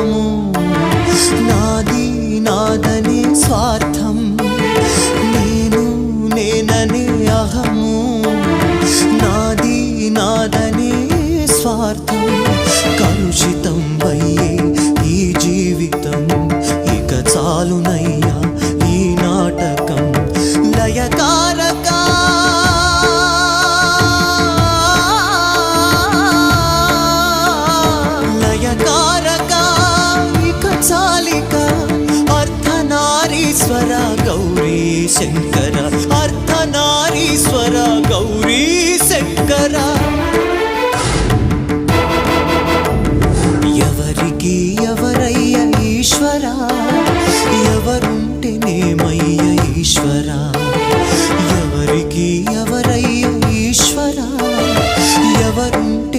అహము నాది నాదనే స్వార్థం నేను నేననే అహము నాది నాదనే స్వార్థం కలుషితం అయ్యే ఈ జీవితం ఇక చాలునయ్యా ఈ నాటకం లయకారక లయకారక ఇక చాలిక అర్ధనారీశ్వర గౌరీ శంకర